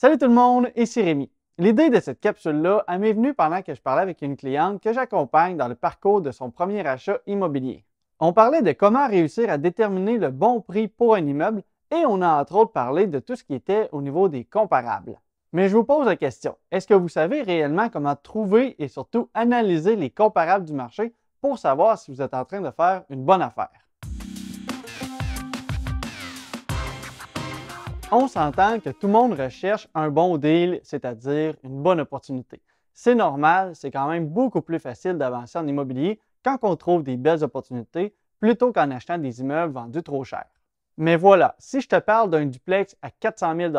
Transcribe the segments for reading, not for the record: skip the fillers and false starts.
Salut tout le monde, ici Rémi. L'idée de cette capsule-là, elle m'est venue pendant que je parlais avec une cliente que j'accompagne dans le parcours de son premier achat immobilier. On parlait de comment réussir à déterminer le bon prix pour un immeuble et on a entre autres parlé de tout ce qui était au niveau des comparables. Mais je vous pose la question, est-ce que vous savez réellement comment trouver et surtout analyser les comparables du marché pour savoir si vous êtes en train de faire une bonne affaire? On s'entend que tout le monde recherche un bon deal, c'est-à-dire une bonne opportunité. C'est normal, c'est quand même beaucoup plus facile d'avancer en immobilier quand on trouve des belles opportunités plutôt qu'en achetant des immeubles vendus trop cher. Mais voilà, si je te parle d'un duplex à 400 000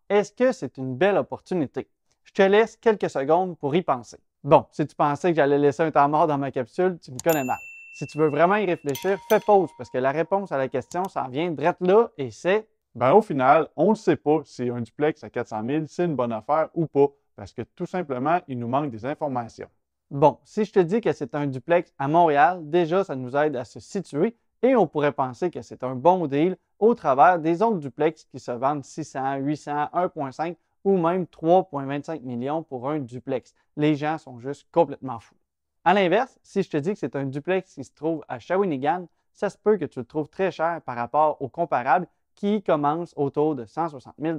est-ce que c'est une belle opportunité? Je te laisse quelques secondes pour y penser. Bon, si tu pensais que j'allais laisser un temps mort dans ma capsule, tu me connais mal. Si tu veux vraiment y réfléchir, fais pause parce que la réponse à la question s'en vient direct là et c'est... Au final, on ne sait pas si un duplex à 400 000, c'est une bonne affaire ou pas, parce que tout simplement, il nous manque des informations. Bon, si je te dis que c'est un duplex à Montréal, déjà, ça nous aide à se situer et on pourrait penser que c'est un bon deal au travers des autres duplex qui se vendent 600, 800, 1,5 ou même 3,25 millions pour un duplex. Les gens sont juste complètement fous. À l'inverse, si je te dis que c'est un duplex qui se trouve à Shawinigan, ça se peut que tu le trouves très cher par rapport au comparable qui commence autour de 160 000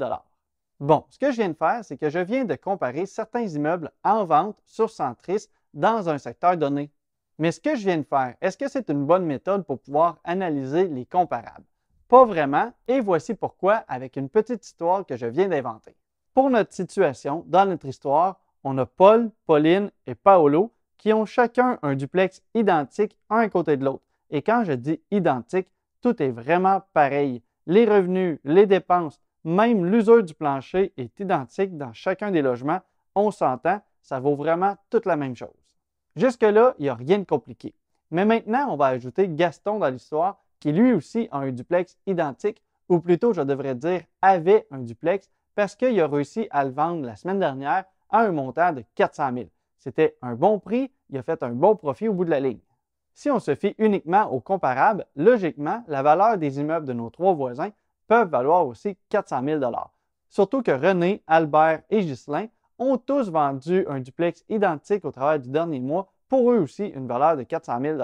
Bon, ce que je viens de faire, c'est que je viens de comparer certains immeubles en vente sur Centris dans un secteur donné. Mais ce que je viens de faire, est-ce que c'est une bonne méthode pour pouvoir analyser les comparables? Pas vraiment, et voici pourquoi avec une petite histoire que je viens d'inventer. Pour notre situation, dans notre histoire, on a Paul, Pauline et Paolo qui ont chacun un duplex identique un à côté de l'autre. Et quand je dis identique, tout est vraiment pareil. Les revenus, les dépenses, même l'usure du plancher est identique dans chacun des logements. On s'entend, ça vaut vraiment toute la même chose. Jusque-là, il n'y a rien de compliqué. Mais maintenant, on va ajouter Gaston dans l'histoire, qui lui aussi a un duplex identique, ou plutôt, je devrais dire, avait un duplex, parce qu'il a réussi à le vendre la semaine dernière à un montant de 400 000. C'était un bon prix, il a fait un bon profit au bout de la ligne. Si on se fie uniquement aux comparables, logiquement, la valeur des immeubles de nos trois voisins peuvent valoir aussi 400 000 Surtout que René, Albert et Ghislain ont tous vendu un duplex identique au travers du dernier mois, pour eux aussi une valeur de 400 000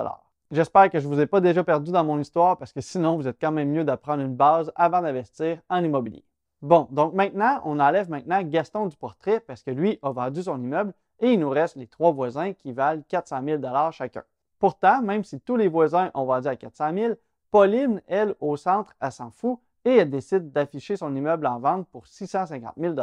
J'espère que je ne vous ai pas déjà perdu dans mon histoire parce que sinon, vous êtes quand même mieux d'apprendre une base avant d'investir en immobilier. Bon, donc maintenant, on enlève maintenant Gaston du portrait parce que lui a vendu son immeuble et il nous reste les trois voisins qui valent 400 000 chacun. Pourtant, même si tous les voisins ont vendu à 400 000, Pauline, elle, au centre, elle s'en fout et elle décide d'afficher son immeuble en vente pour 650 000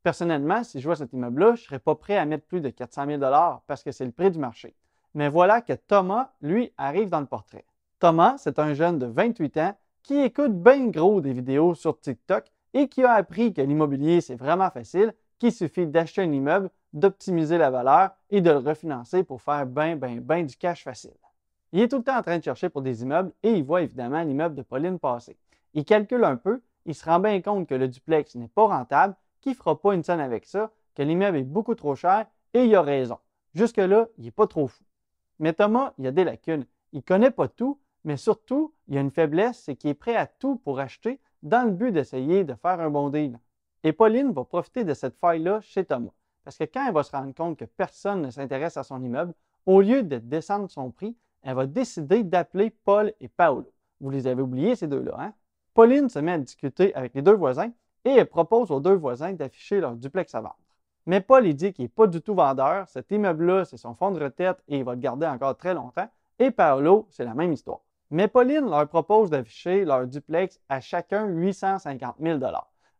Personnellement, si je vois cet immeuble-là, je ne serais pas prêt à mettre plus de 400 000 parce que c'est le prix du marché. Mais voilà que Thomas, lui, arrive dans le portrait. Thomas, c'est un jeune de 28 ans qui écoute bien gros des vidéos sur TikTok et qui a appris que l'immobilier, c'est vraiment facile, qu'il suffit d'acheter un immeuble, d'optimiser la valeur et de le refinancer pour faire ben du cash facile. Il est tout le temps en train de chercher pour des immeubles et il voit évidemment l'immeuble de Pauline passer. Il calcule un peu, il se rend bien compte que le duplex n'est pas rentable, qu'il ne fera pas une scène avec ça, que l'immeuble est beaucoup trop cher et il a raison. Jusque-là, il n'est pas trop fou. Mais Thomas, il a des lacunes. Il ne connaît pas tout, mais surtout, il a une faiblesse, c'est qu'il est prêt à tout pour acheter dans le but d'essayer de faire un bon deal. Et Pauline va profiter de cette faille-là chez Thomas. Parce que quand elle va se rendre compte que personne ne s'intéresse à son immeuble, au lieu de descendre son prix, elle va décider d'appeler Paul et Paolo. Vous les avez oubliés, ces deux-là, hein? Pauline se met à discuter avec les deux voisins et elle propose aux deux voisins d'afficher leur duplex à vendre. Mais Paul, il dit qu'il n'est pas du tout vendeur. Cet immeuble-là, c'est son fonds de retraite et il va le garder encore très longtemps. Et Paolo, c'est la même histoire. Mais Pauline leur propose d'afficher leur duplex à chacun 850 000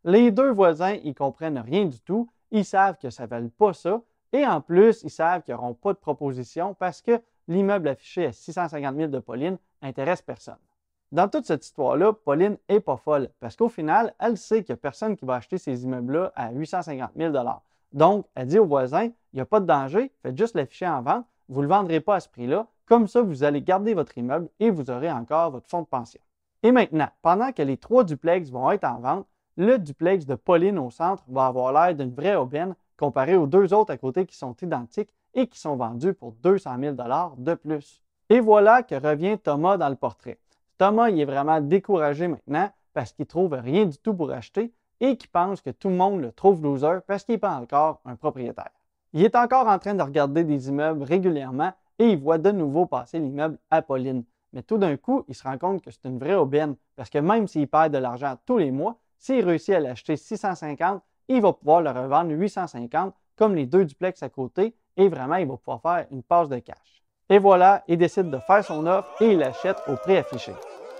Les deux voisins, ils comprennent rien du tout. Ils savent que ça ne vaut pas ça. Et en plus, ils savent qu'ils n'auront pas de proposition parce que l'immeuble affiché à 650 000 de Pauline n'intéresse personne. Dans toute cette histoire-là, Pauline n'est pas folle parce qu'au final, elle sait qu'il n'y a personne qui va acheter ces immeubles-là à 850 000 Donc, elle dit aux voisins, il n'y a pas de danger, faites juste l'afficher en vente, vous ne le vendrez pas à ce prix-là, comme ça, vous allez garder votre immeuble et vous aurez encore votre fonds de pension. Et maintenant, pendant que les trois duplex vont être en vente, le duplex de Pauline au centre va avoir l'air d'une vraie aubaine comparé aux deux autres à côté qui sont identiques et qui sont vendus pour 200 000 de plus. Et voilà que revient Thomas dans le portrait. Thomas, il est vraiment découragé maintenant parce qu'il ne trouve rien du tout pour acheter et qui pense que tout le monde le trouve loser parce qu'il n'est pas encore un propriétaire. Il est encore en train de regarder des immeubles régulièrement et il voit de nouveau passer l'immeuble Apolline. Mais tout d'un coup, il se rend compte que c'est une vraie aubaine parce que même s'il perd de l'argent tous les mois, s'il réussit à l'acheter 650, il va pouvoir le revendre 850 comme les deux duplex à côté et vraiment, il va pouvoir faire une passe de cash. Et voilà, il décide de faire son offre et il l'achète au prix affiché.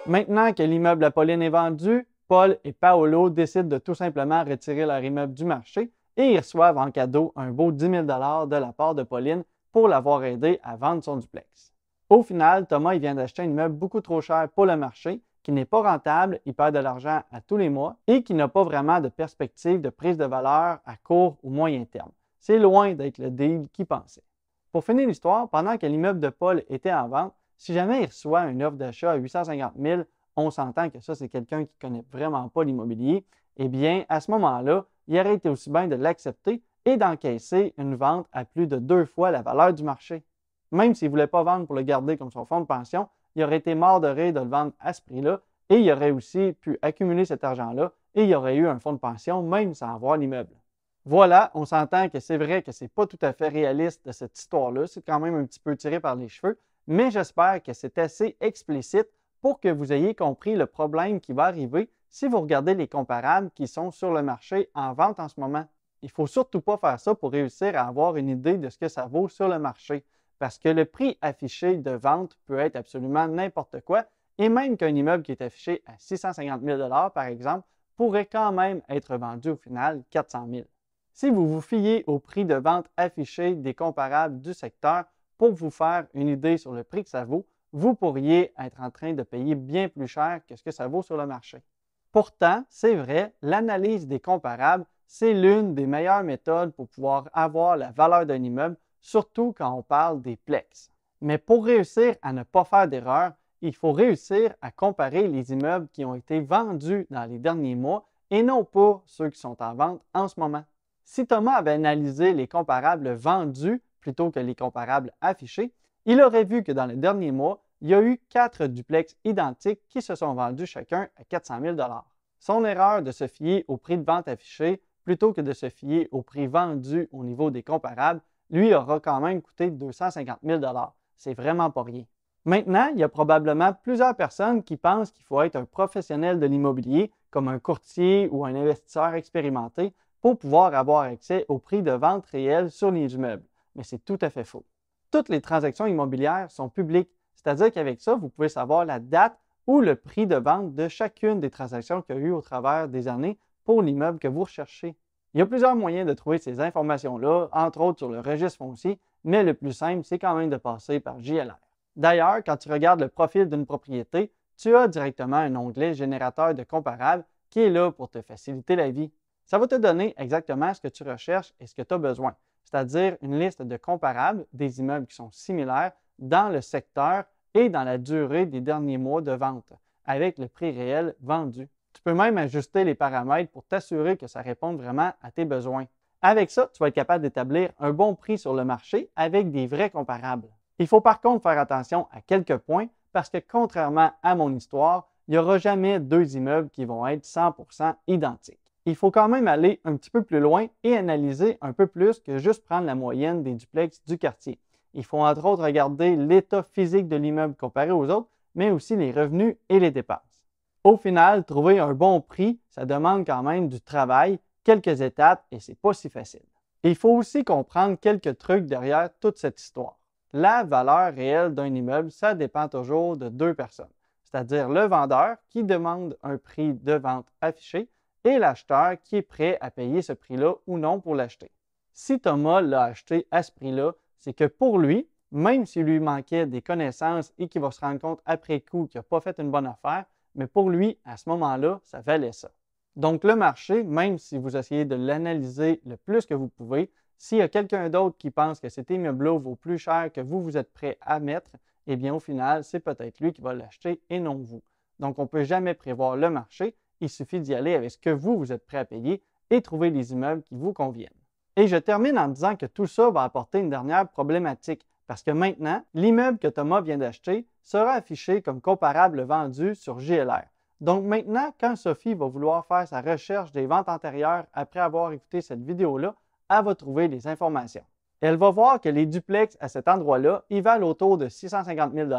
Maintenant que l'immeuble Apolline est vendu, Paul et Paolo décident de tout simplement retirer leur immeuble du marché et ils reçoivent en cadeau un beau 10 000 de la part de Pauline pour l'avoir aidé à vendre son duplex. Au final, Thomas il vient d'acheter un immeuble beaucoup trop cher pour le marché, qui n'est pas rentable, il perd de l'argent à tous les mois et qui n'a pas vraiment de perspective de prise de valeur à court ou moyen terme. C'est loin d'être le deal qu'il pensait. Pour finir l'histoire, pendant que l'immeuble de Paul était en vente, si jamais il reçoit une offre d'achat à 850 000, on s'entend que ça, c'est quelqu'un qui ne connaît vraiment pas l'immobilier, eh bien, à ce moment-là, il aurait été aussi bien de l'accepter et d'encaisser une vente à plus de 2 fois la valeur du marché. Même s'il ne voulait pas vendre pour le garder comme son fonds de pension, il aurait été mort de rire de le vendre à ce prix-là et il aurait aussi pu accumuler cet argent-là et il aurait eu un fonds de pension même sans avoir l'immeuble. Voilà, on s'entend que c'est vrai que ce n'est pas tout à fait réaliste de cette histoire-là, c'est quand même un petit peu tiré par les cheveux, mais j'espère que c'est assez explicite pour que vous ayez compris le problème qui va arriver si vous regardez les comparables qui sont sur le marché en vente en ce moment. Il ne faut surtout pas faire ça pour réussir à avoir une idée de ce que ça vaut sur le marché, parce que le prix affiché de vente peut être absolument n'importe quoi, et même qu'un immeuble qui est affiché à 650 000 $ par exemple, pourrait quand même être vendu au final 400 000 $. Si vous vous fiez au prix de vente affiché des comparables du secteur pour vous faire une idée sur le prix que ça vaut, vous pourriez être en train de payer bien plus cher que ce que ça vaut sur le marché. Pourtant, c'est vrai, l'analyse des comparables, c'est l'une des meilleures méthodes pour pouvoir avoir la valeur d'un immeuble, surtout quand on parle des plex. Mais pour réussir à ne pas faire d'erreur, il faut réussir à comparer les immeubles qui ont été vendus dans les derniers mois et non pas ceux qui sont en vente en ce moment. Si Thomas avait analysé les comparables vendus plutôt que les comparables affichés, il aurait vu que dans les derniers mois, il y a eu 4 duplex identiques qui se sont vendus chacun à 400 000 $. Son erreur de se fier au prix de vente affiché plutôt que de se fier au prix vendu au niveau des comparables, lui aura quand même coûté 250 000 $. C'est vraiment pas rien. Maintenant, il y a probablement plusieurs personnes qui pensent qu'il faut être un professionnel de l'immobilier, comme un courtier ou un investisseur expérimenté, pour pouvoir avoir accès au prix de vente réel sur les immeubles. Mais c'est tout à fait faux. Toutes les transactions immobilières sont publiques, c'est-à-dire qu'avec ça, vous pouvez savoir la date ou le prix de vente de chacune des transactions qu'il y a eu au travers des années pour l'immeuble que vous recherchez. Il y a plusieurs moyens de trouver ces informations-là, entre autres sur le registre foncier, mais le plus simple, c'est quand même de passer par JLR. D'ailleurs, quand tu regardes le profil d'une propriété, tu as directement un onglet générateur de comparables qui est là pour te faciliter la vie. Ça va te donner exactement ce que tu recherches et ce que tu as besoin, c'est-à-dire une liste de comparables des immeubles qui sont similaires dans le secteur et dans la durée des derniers mois de vente, avec le prix réel vendu. Tu peux même ajuster les paramètres pour t'assurer que ça réponde vraiment à tes besoins. Avec ça, tu vas être capable d'établir un bon prix sur le marché avec des vrais comparables. Il faut par contre faire attention à quelques points parce que contrairement à mon histoire, il n'y aura jamais deux immeubles qui vont être 100% identiques. Il faut quand même aller un petit peu plus loin et analyser un peu plus que juste prendre la moyenne des duplex du quartier. Il faut entre autres regarder l'état physique de l'immeuble comparé aux autres, mais aussi les revenus et les dépenses. Au final, trouver un bon prix, ça demande quand même du travail, quelques étapes et c'est pas si facile. Et il faut aussi comprendre quelques trucs derrière toute cette histoire. La valeur réelle d'un immeuble, ça dépend toujours de deux personnes, c'est-à-dire le vendeur qui demande un prix de vente affiché et l'acheteur qui est prêt à payer ce prix-là ou non pour l'acheter. Si Thomas l'a acheté à ce prix-là, c'est que pour lui, même s'il lui manquait des connaissances et qu'il va se rendre compte après coup qu'il n'a pas fait une bonne affaire, mais pour lui, à ce moment-là, ça valait ça. Donc le marché, même si vous essayez de l'analyser le plus que vous pouvez, s'il y a quelqu'un d'autre qui pense que cet immeuble-là vaut plus cher que vous êtes prêt à mettre, eh bien au final, c'est peut-être lui qui va l'acheter et non vous. Donc on ne peut jamais prévoir le marché, il suffit d'y aller avec ce que vous êtes prêt à payer et trouver les immeubles qui vous conviennent. Et je termine en disant que tout ça va apporter une dernière problématique, parce que maintenant, l'immeuble que Thomas vient d'acheter sera affiché comme comparable vendu sur JLR. Donc maintenant, quand Sophie va vouloir faire sa recherche des ventes antérieures après avoir écouté cette vidéo-là, elle va trouver les informations. Elle va voir que les duplex à cet endroit-là, ils valent autour de 650 000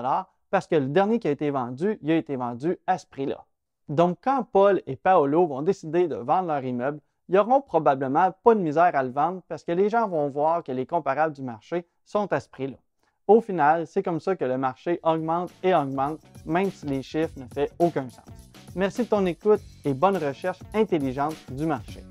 parce que le dernier qui a été vendu, il a été vendu à ce prix-là. Donc quand Paul et Paolo vont décider de vendre leur immeuble, ils n'auront probablement pas de misère à le vendre parce que les gens vont voir que les comparables du marché sont à ce prix-là. Au final, c'est comme ça que le marché augmente et augmente, même si les chiffres ne font aucun sens. Merci de ton écoute et bonne recherche intelligente du marché.